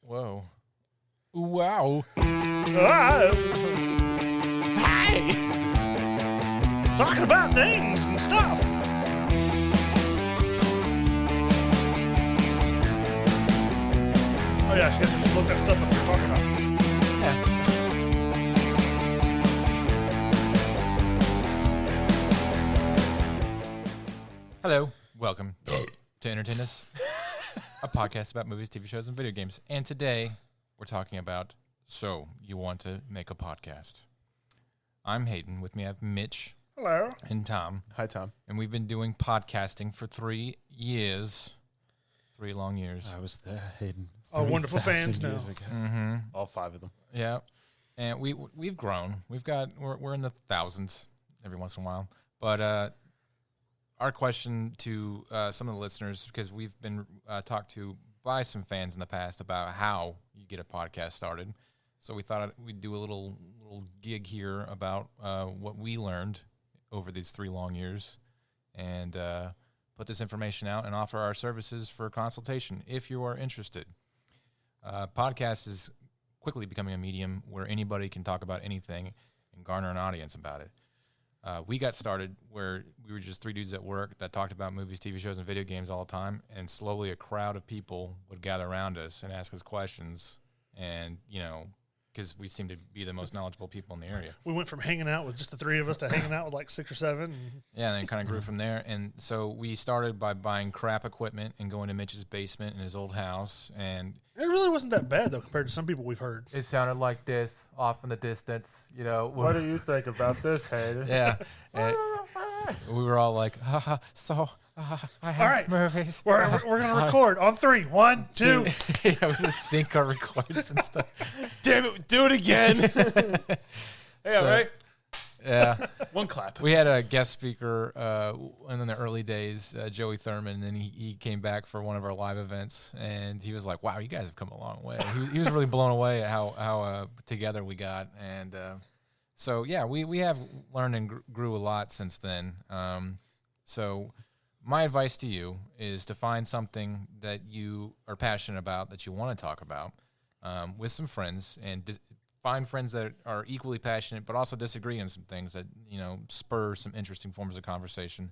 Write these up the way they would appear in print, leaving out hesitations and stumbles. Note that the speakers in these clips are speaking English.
Whoa. Wow. Hey! Talking about things and stuff. Oh yeah, she has to just look that stuff that we're talking about. Hello. Welcome to Entertain Us, a podcast about movies, TV shows, and video games. And today, we're talking about, so you want to make a podcast. I'm Hayden. With me, I have Mitch. Hello. And Tom. Hi, Tom. And we've been doing podcasting for 3 years. 3 long years. I was there, Hayden. Our wonderful 3,000 fans now. years ago. Mm-hmm. All 5 of them. Yeah. And we've grown. We're in the thousands every once in a while. But our question to some of the listeners, because we've been talked to by some fans in the past about how you get a podcast started. So we thought we'd do a little gig here about what we learned over these 3 long years and put this information out and offer our services for consultation if you are interested. Podcast is quickly becoming a medium where anybody can talk about anything and garner an audience about it. We got started where we were just 3 dudes at work that talked about movies, TV shows, and video games all the time, and slowly a crowd of people would gather around us and ask us questions, and, you know, because we seem to be the most knowledgeable people in the area. We went from hanging out with just the 3 of us to hanging out with like 6 or 7. Yeah, and then it kind of grew from there. And so we started by buying crap equipment and going to Mitch's basement in his old house. And It really wasn't that bad, though, compared to some people we've heard. It sounded like this off in the distance, you know. What do you think about this, Hayden? yeah, and we were all like, haha, so I have All right. movies. We're going to record on 3. 1, 2. Yeah, we just sync our records and stuff. Damn it, do it again. Yeah, So- right? Yeah. One clap. We had a guest speaker in the early days, Joey Thurman, and he came back for one of our live events, and he was like, wow, you guys have come a long way. He was really blown away at how together we got. And so, yeah, we have learned and grew a lot since then. So my advice to you is to find something that you are passionate about, that you want to talk about with some friends, and find friends that are equally passionate but also disagree on some things that, you know, spur some interesting forms of conversation.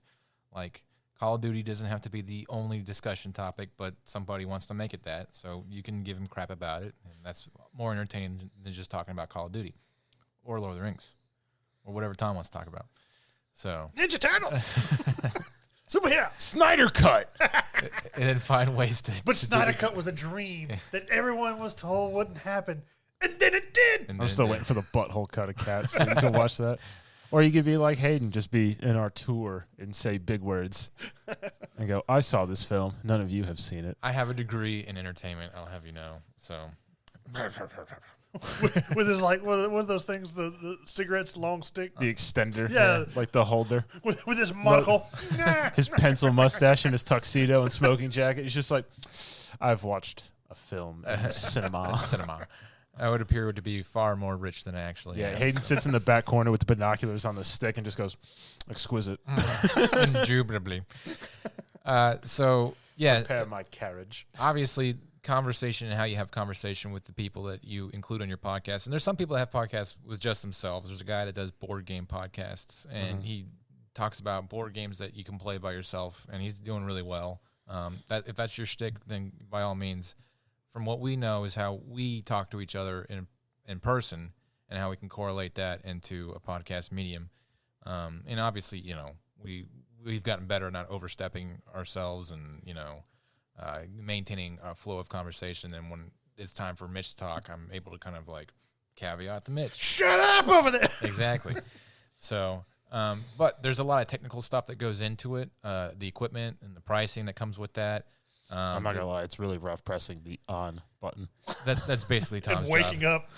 Like Call of Duty doesn't have to be the only discussion topic, but somebody wants to make it that, so you can give them crap about it, and that's more entertaining than just talking about Call of Duty or Lord of the Rings or whatever Tom wants to talk about. So Ninja Turtles. Superhero. Snyder Cut. and then find ways to But to do Snyder it. Cut was a dream that everyone was told wouldn't happen. And then it did. And I'm then- still waiting for the butthole cut of Cats so you can watch that. Or you could be like Hayden, just be in our tour and say big words and go, I saw this film. None of you have seen it. I have a degree in entertainment, I'll have you know. So With his, like, one of those things, the cigarettes, long stick. The extender. Yeah. Like the holder. With his monocle. Nah. His pencil mustache and his tuxedo and smoking jacket. He's just like, I've watched a film in cinema. cinema. I would appear to be far more rich than I actually Yeah, am. Hayden sits in the back corner with the binoculars on the stick and just goes, exquisite. Indubitably. So, yeah, Prepare my carriage. obviously, conversation and how you have conversation with the people that you include on your podcast. And there's some people that have podcasts with just themselves. There's a guy that does board game podcasts, and he talks about board games that you can play by yourself, and he's doing really well. If that's your shtick, then by all means. From what we know is how we talk to each other in person and how we can correlate that into a podcast medium. And obviously, you know, we've gotten better at not overstepping ourselves and, you know, maintaining a flow of conversation. And when it's time for Mitch to talk, I'm able to kind of like caveat to Mitch. Shut up over there. Exactly. So, but there's a lot of technical stuff that goes into it, the equipment and the pricing that comes with that. I'm not going to lie. It's really rough pressing the on button. That's basically And Tom's waking job. up.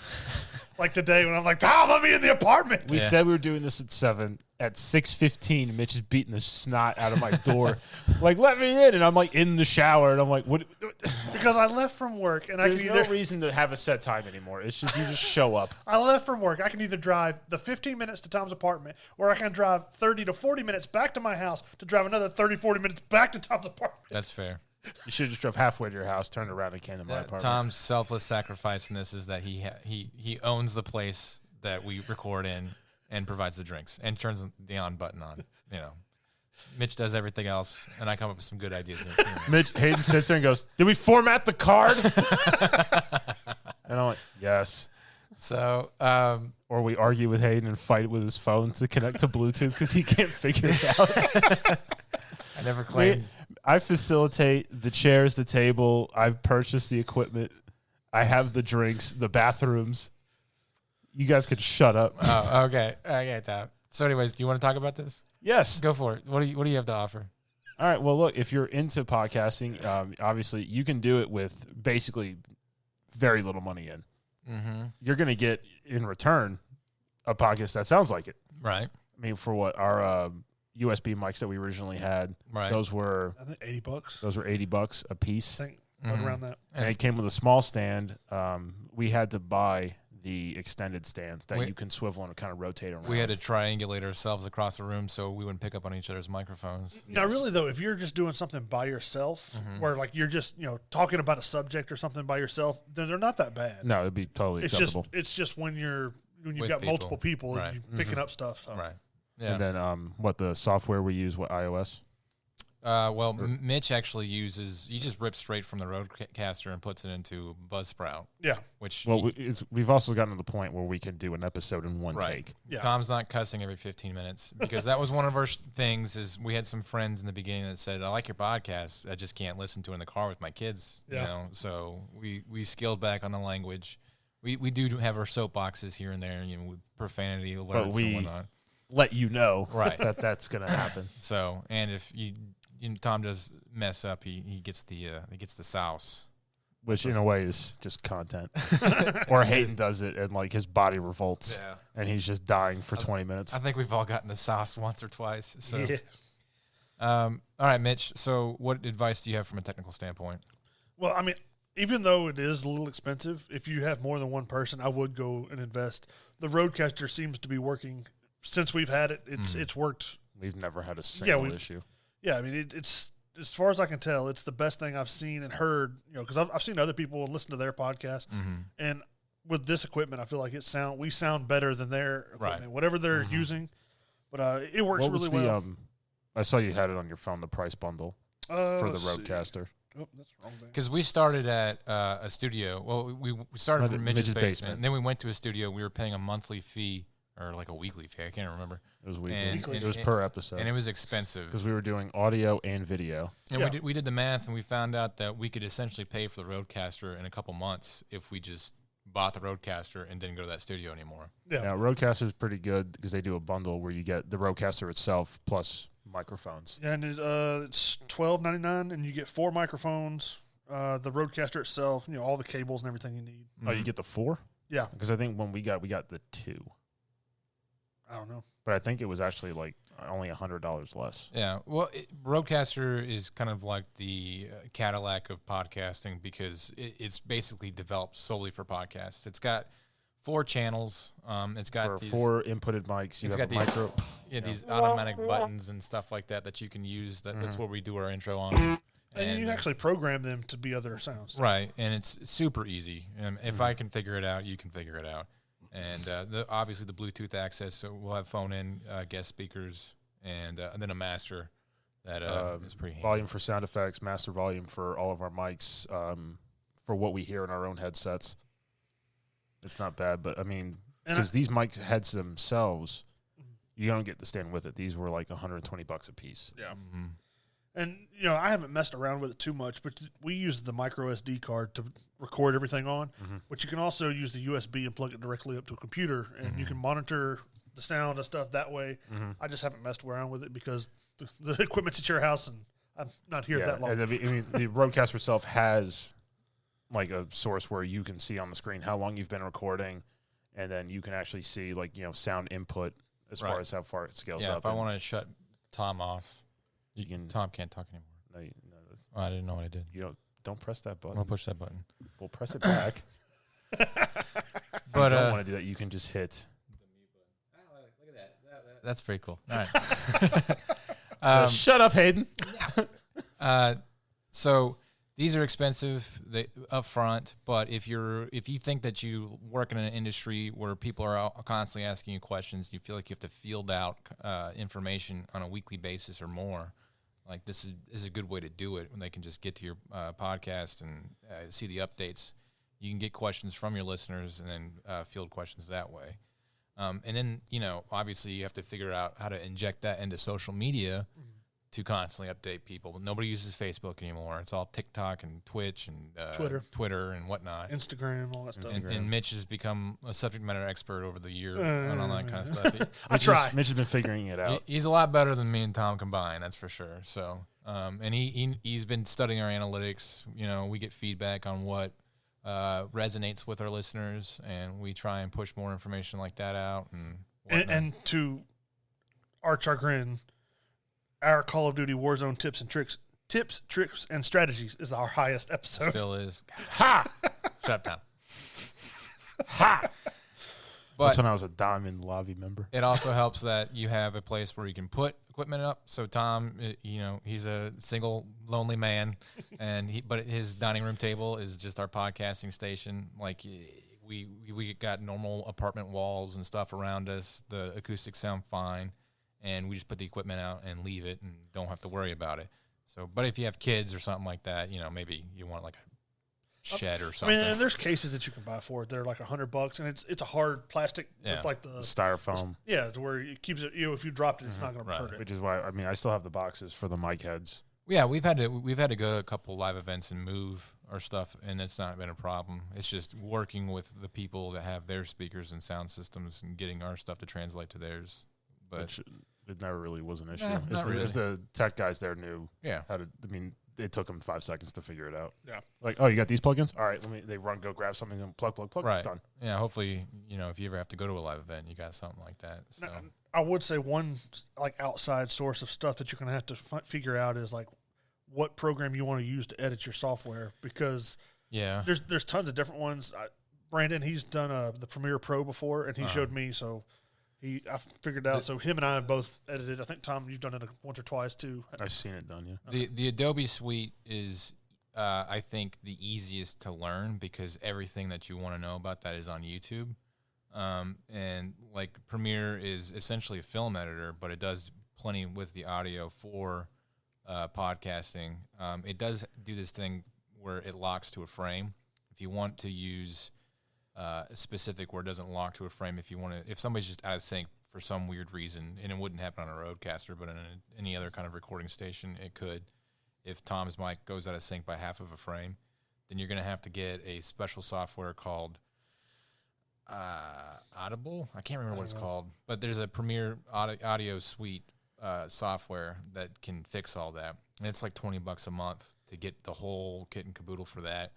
Like today when I'm like, Tom, let me in the apartment. We Yeah. said we were doing this at 7. At 6:15, Mitch is beating the snot out of my door. Like, let me in. And I'm like in the shower. And I'm like, what? Because I left from work and I There's can no either reason to have a set time anymore. It's just you just show up. I left from work. I can either drive the 15 minutes to Tom's apartment, or I can drive 30 to 40 minutes back to my house to drive another 30, 40 minutes back to Tom's apartment. That's fair. You should have just drove halfway to your house, turned around, and came to my apartment. Tom's selfless sacrifice in this is that he owns the place that we record in and provides the drinks and turns the on button on. You know, Mitch does everything else, and I come up with some good ideas. Hayden sits there and goes, "Did we format the card?" And I'm like, "Yes." So, Or we argue with Hayden and fight with his phone to connect to Bluetooth because he can't figure it out. I never claimed. I facilitate the chairs, the table. I've purchased the equipment. I have the drinks, the bathrooms. You guys could shut up. Oh, okay. Okay, Tom. So, anyways, do you want to talk about this? Yes. Go for it. What do you have to offer? All right. Well, look, if you're into podcasting, obviously you can do it with basically very little money in. Mm-hmm. You're going to get in return a podcast that sounds like it. Right. I mean, for what our USB mics that we originally had, Right. those were I think $80. those were $80 a piece, I think right around that. and it came with a small stand. We had to buy the extended stand that We- you can swivel and kind of rotate around. We had to triangulate ourselves across the room so we wouldn't pick up on each other's microphones. Now, really though, if you're just doing something by yourself, where like you're just talking about a subject or something by yourself, then they're not that bad. No, it'd be totally acceptable. It's just when you've With got people. multiple people, Right. you're picking up stuff. So. Right. Yeah. And then what the software we use, what iOS? Well, Mitch actually he just rips straight from the Rodecaster and puts it into Buzzsprout, Yeah. which Well, we've also gotten to the point where we can do an episode in one right. take. Yeah. Tom's not cussing every 15 minutes because that was one of our things. Is we had some friends in the beginning that said, "I like your podcast. I just can't listen to it in the car with my kids." Yeah. You know, so we scaled back on the language. We do have our soapboxes here and there, with profanity alerts we- and whatnot. Let you know Right. that that's going to happen. So, and if Tom does mess up, he gets the sauce. Which in a way is just content. Or Hayden does it and like his body revolts and he's just dying for 20 minutes. I think we've all gotten the sauce once or twice. So, Yeah. all right, Mitch. So, what advice do you have from a technical standpoint? Well, I mean, even though it is a little expensive, if you have more than one person, I would go and invest. The Rodecaster seems to be working since we've had it. It's worked. We've never had a single we- issue. Yeah, I mean, it's as far as I can tell, it's the best thing I've seen and heard. Because I've seen other people and listened to their podcast, and with this equipment, I feel like we sound better than their equipment, Right. whatever they're using. But it works What was really well. I saw you had it on your phone, the price bundle for the Let's see. Rodecaster. Oh, that's the wrong thing. Because we started at a studio. Well, we started Right, from Mitch's Mitch's basement, basement. and then we went to a studio. We were paying a monthly fee or like a weekly fee. I can't remember. It was weekly. And- It was per episode. And it was expensive. Because we were doing audio and video. And Yeah. we did the math, and we found out that we could essentially pay for the Rodecaster in a couple months if we just bought the Rodecaster and didn't go to that studio anymore. Yeah. Now, Rodecaster is pretty good because they do a bundle where you get the Rodecaster itself plus microphones. Yeah, and it's $12.99, and you get 4 microphones, the Rodecaster itself, all the cables and everything you need. Oh, you get the 4? Yeah. Because I think when we got the 2. I don't know. But I think it was actually like only $100 less. Yeah, well, Rodecaster is kind of like the Cadillac of podcasting because it's basically developed solely for podcasts. It's got 4 channels. It's got For these, 4 inputted mics, you it's have got a these- micro. these automatic buttons and stuff like that you can use. That's what we do our intro on. And you can actually program them to be other sounds. Right, and it's super easy. If I can figure it out, you can figure it out. And obviously the Bluetooth access, so we'll have phone-in guest speakers and then a master that is pretty handy. Volume for sound effects, master volume for all of our mics, for what we hear in our own headsets. It's not bad, but I mean, And because these mic heads themselves, you don't get the stand with it. These were like $120 a piece. Yeah. Mhm. And, I haven't messed around with it too much, but we use the micro SD card to record everything on. But you can also use the USB and plug it directly up to a computer, and you can monitor the sound and stuff that way. I just haven't messed around with it because the equipment's at your house, and I'm not here that long. And I mean, the Rodecaster itself has like a source where you can see on the screen how long you've been recording, and then you can actually see like sound input as far Right. as how far it scales Yeah, up. if I and want to shut Tom off, you can. Tom can't talk anymore. No, Oh, I didn't know what I did. you don't press that I'm button. gonna push that button. We'll press it back. But If you don't want to do that, you can just hit. that's pretty cool. All right. Shut up, Hayden. So these are expensive up front, but if you think that you work in an industry where people are constantly asking you questions, you feel like you have to field out information on a weekly basis or more, like this is a good way to do it when they can just get to your podcast and see the updates. You can get questions from your listeners and then field questions that way. And then, obviously you have to figure out how to inject that into social media to constantly update people. Nobody uses Facebook anymore. It's all TikTok and Twitch and Twitter and whatnot. Instagram, all that stuff. And Mitch has become a subject matter expert over the year on all that kind of stuff. I try. Mitch has been figuring it out. He's a lot better than me and Tom combined, that's for sure. So, and he's been studying our analytics. We get feedback on what resonates with our listeners, and we try and push more information like that out. And to our chagrin, our Call of Duty Warzone tips, tricks, and strategies is our highest episode. Still is. Ha! Shut up, Tom. Ha! But That's when I was a Diamond Lobby member. it also helps that you have a place where you can put equipment up. So Tom, he's a single, lonely man, but his dining room table is just our podcasting station. Like we got normal apartment walls and stuff around us. The acoustics sound fine, and we just put the equipment out and leave it and don't have to worry about it. So, but if you have kids or something like that, maybe you want like a shed or something. And there's cases that you can buy for it. They're like $100, and it's a hard plastic. Yeah. It's like the Styrofoam. to where it keeps it. If you dropped it, it's not going to hurt it. Which is why, I still have the boxes for the mic heads. Yeah, we've had to go to a couple live events and move our stuff, and it's not been a problem. It's just working with the people that have their speakers and sound systems and getting our stuff to translate to theirs. But Which it never really was an issue. Nah, not really. If the tech guys there knew yeah, how to, it took them 5 seconds to figure it out. Yeah. Like, oh, you got these plugins? All right, they go grab something and plug, right. done. Yeah, hopefully, if you ever have to go to a live event, you got something like that. So. Now, I would say one like outside source of stuff that you're going to have to figure out is like what program you want to use to edit your software, because yeah, there's tons of different ones. Brandon, he's done the Premiere Pro before, and he showed me, so I figured it out. So him and I have both edited. I think, Tom, you've done it once or twice too. I've seen it done, yeah. The Adobe Suite is, I think, the easiest to learn because everything that you want to know about that is on YouTube. And like Premiere is essentially a film editor, but it does plenty with the audio for podcasting. It does do this thing where it locks to a frame. If you want to use specific where it doesn't lock to a frame, if somebody's just out of sync for some weird reason, and it wouldn't happen on a Rodecaster, but in any other kind of recording station, it could. If Tom's mic goes out of sync by half of a frame, then you're going to have to get a special software called Audible. I can't remember what it's called, but there's a Premiere audio suite software that can fix all that, and it's like $20 a month to get the whole kit and caboodle for that.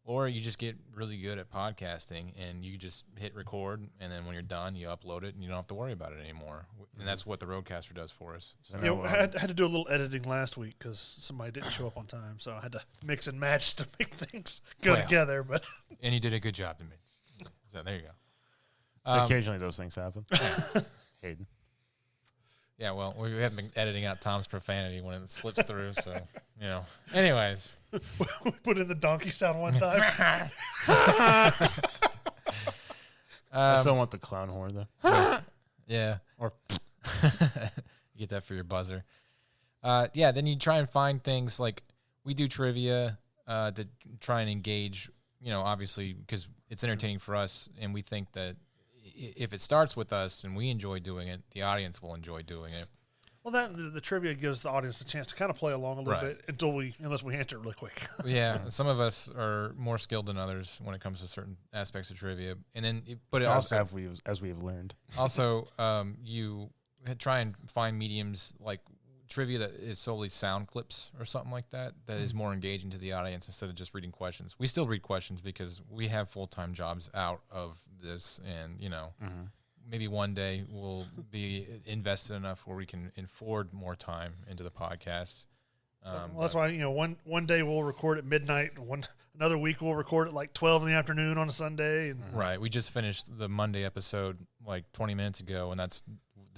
Or you just get really good at podcasting and you just hit record, and then when you're done, you upload it and you don't have to worry about it anymore. And that's what the Rodecaster does for us. So. I had to do a little editing last week because somebody didn't show up on time, so I had to mix and match to make things go together. But and you did a good job to me. So there you go. Occasionally those things happen. Hayden. Yeah, well, we haven't been editing out Tom's profanity when it slips through, so, Anyways. We put in the donkey sound one time. I still want the clown horn, though. Yeah. Or you get that for your buzzer. Then you try and find things like we do trivia to try and engage, obviously, because it's entertaining for us, and we think that if it starts with us and we enjoy doing it, the audience will enjoy doing it. Well, the trivia gives the audience a chance to kind of play along a little bit unless we answer it really quick. Yeah, some of us are more skilled than others when it comes to certain aspects of trivia, and then as we have learned. Also, you try and find mediums like trivia that is solely sound clips or something like that is more engaging to the audience instead of just reading questions. We still read questions because we have full-time jobs out of this, and maybe one day we'll be invested enough where we can afford more time into the podcast. That's why one day we'll record at midnight, another week we'll record at like 12 in the afternoon on a Sunday. Right. We just finished the Monday episode like 20 minutes ago, and that's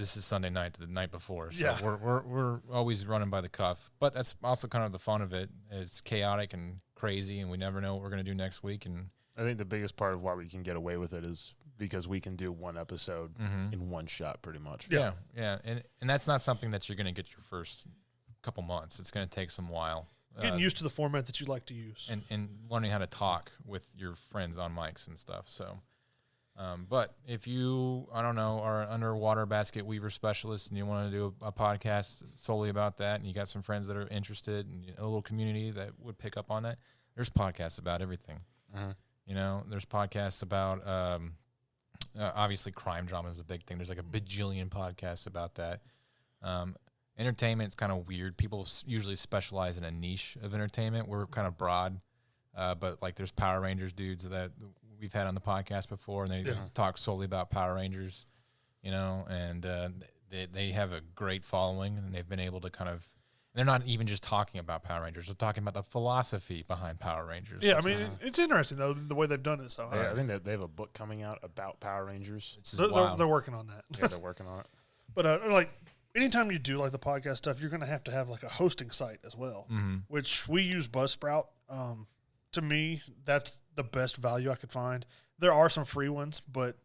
this is Sunday night, the night before. So Yeah. we're always running by the cuff. But that's also kind of the fun of it. It's chaotic and crazy, and we never know what we're going to do next week. And I think the biggest part of why we can get away with it is because we can do one episode in one shot pretty much. yeah. And that's not something that you're going to get your first couple months. It's going to take some while. Getting used to the format that you like to use. And learning how to talk with your friends on mics and stuff. So, but if you, I don't know, are an underwater basket weaver specialist and you want to do a podcast solely about that, and you got some friends that are interested and a little community that would pick up on that, there's podcasts about everything. You know, there's podcasts about, obviously crime drama is the big thing. There's like a bajillion podcasts about that. Entertainment's kind of weird. People usually specialize in a niche of entertainment. We're kind of broad, but like there's Power Rangers dudes that we've had on the podcast before, and they just talk solely about Power Rangers, you know, and they have a great following, and they've been able to kind of, they're not even just talking about Power Rangers. They're talking about the philosophy behind Power Rangers. Yeah, I mean, it's interesting, though, the way they've done it. So I think that they have a book coming out about Power Rangers. they're working on that. Yeah, they're working on it. But like anytime you do like the podcast stuff, you're going to have like a hosting site as well, which we use Buzzsprout. To me, that's the best value I could find. There are some free ones, but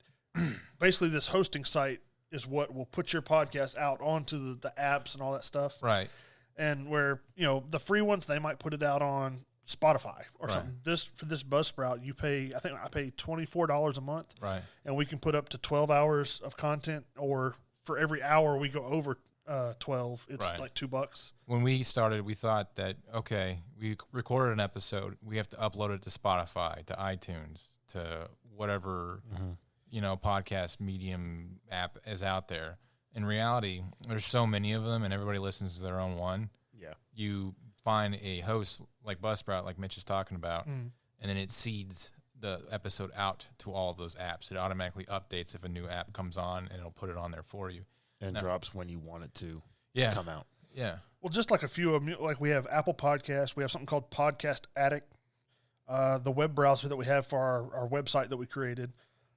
basically this hosting site is what will put your podcast out onto the apps and all that stuff. Right. And where, you know, the free ones, they might put it out on Spotify or something. For this Buzzsprout, you pay, I think I pay $24 a month. Right. And we can put up to 12 hours of content, or for every hour we go over 12, it's like $2. When we started, we thought that, okay, we recorded an episode, we have to upload it to Spotify, to iTunes, to whatever, you know, podcast medium app is out there. In reality, there's so many of them, and everybody listens to their own one. Yeah. You find a host like Buzzsprout, like Mitch is talking about, and then it seeds the episode out to all of those apps. It automatically updates if a new app comes on, and it'll put it on there for you. And drops when you want it to come out. Yeah. Well, just like a few of them, like we have Apple Podcasts, we have something called Podcast Addict, the web browser that we have for our website that we created.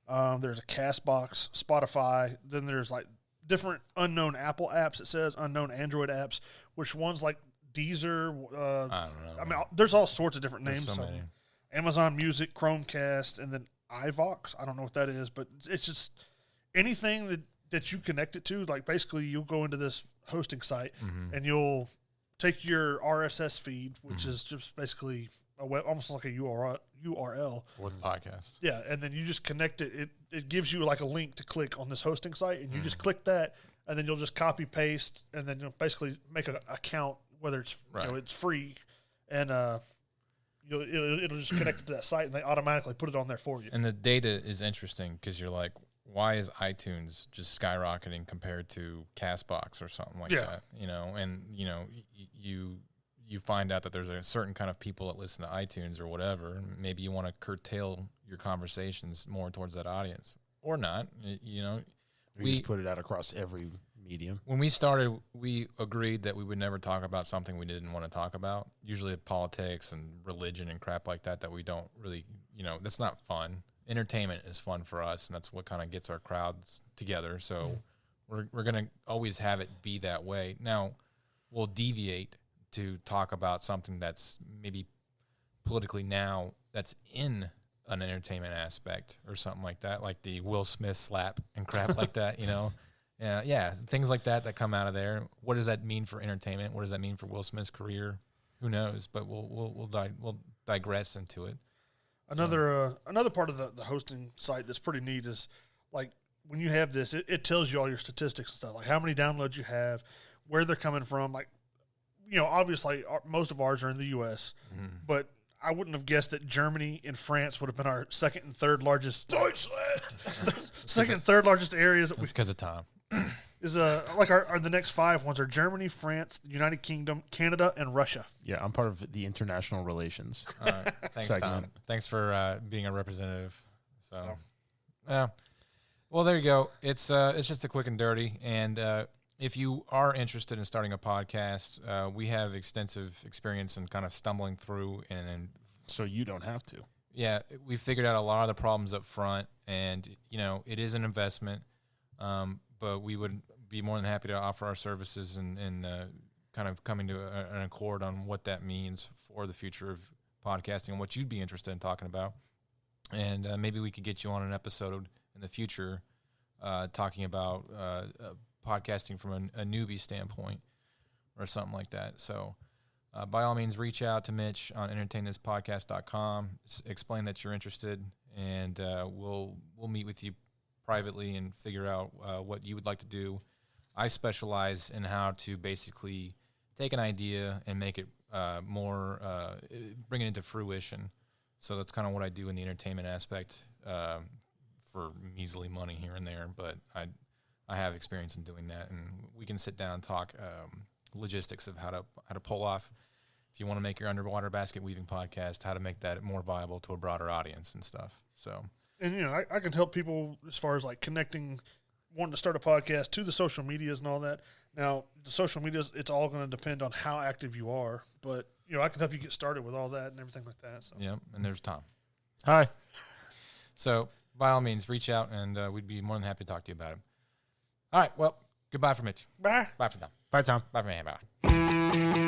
There's a Castbox, Spotify, then there's like different unknown Apple apps. It says unknown Android apps, which ones like Deezer. I don't know. I mean, there's all sorts of different names. so many. Amazon Music, Chromecast, and then iVox. I don't know what that is, but it's just anything that you connect it to. Like basically, you'll go into this hosting site and you'll take your RSS feed, which is just basically a web, almost like a URL For the podcast. Yeah, and then you just connect it. It gives you like a link to click on this hosting site, and you just click that, and then you'll just copy paste, and then you'll basically make an account, whether it's you know, it's free, and it'll just connect it to that site, and they automatically put it on there for you. And the data is interesting because you're like, why is iTunes just skyrocketing compared to Castbox or something like that? You know, and you know, you find out that there's a certain kind of people that listen to iTunes or whatever. Maybe you want to curtail your conversations more towards that audience, or not. You know, We just put it out across every medium. When we started, we agreed that we would never talk about something we didn't want to talk about. Usually politics and religion and crap like that we don't really, you know, that's not fun. Entertainment is fun for us, and that's what kind of gets our crowds together. So we're going to always have it be that way. Now, we'll deviate to talk about something that's maybe politically now that's in an entertainment aspect or something like that, like the Will Smith slap and crap like that, you know? Yeah, things like that come out of there. What does that mean for entertainment? What does that mean for Will Smith's career? Who knows? But we'll digress into it. Another part of the hosting site that's pretty neat is like when you have this, it tells you all your statistics and stuff, like how many downloads you have, where they're coming from. Like, you know, obviously most of ours are in the U.S., but I wouldn't have guessed that Germany and France would have been our second and third largest. Second and third largest areas. It's because of Tom. Is like our the next five ones are Germany, France, the United Kingdom, Canada, and Russia. Yeah, I'm part of the international relations. Thanks, segment. Tom. Thanks for being a representative. So, yeah. Well, there you go. It's just a quick and dirty. And if you are interested in starting a podcast, we have extensive experience in kind of stumbling through and so you don't have to. Yeah, we figured out a lot of the problems up front, and you know it is an investment. But we would be more than happy to offer our services and kind of coming to an accord on what that means for the future of podcasting and what you'd be interested in talking about. And maybe we could get you on an episode in the future talking about podcasting from a newbie standpoint or something like that. So by all means, reach out to Mitch on entertainthispodcast.com. Explain that you're interested, and we'll meet with you privately and figure out what you would like to do. I specialize in how to basically take an idea and make it more, bring it into fruition. So that's kind of what I do in the entertainment aspect for measly money here and there. But I have experience in doing that, and we can sit down and talk logistics of how to pull off. If you want to make your underwater basket weaving podcast, how to make that more viable to a broader audience and stuff. So, and I can help people as far as like connecting, wanting to start a podcast to the social medias and all that. Now, the social medias, it's all going to depend on how active you are, but I can help you get started with all that and everything like that. So. Yeah, and there's Tom. Hi. So, by all means, reach out, and we'd be more than happy to talk to you about it. All right, well, goodbye for Mitch. Bye. Bye for Tom. Bye, Tom. Bye for me. Bye.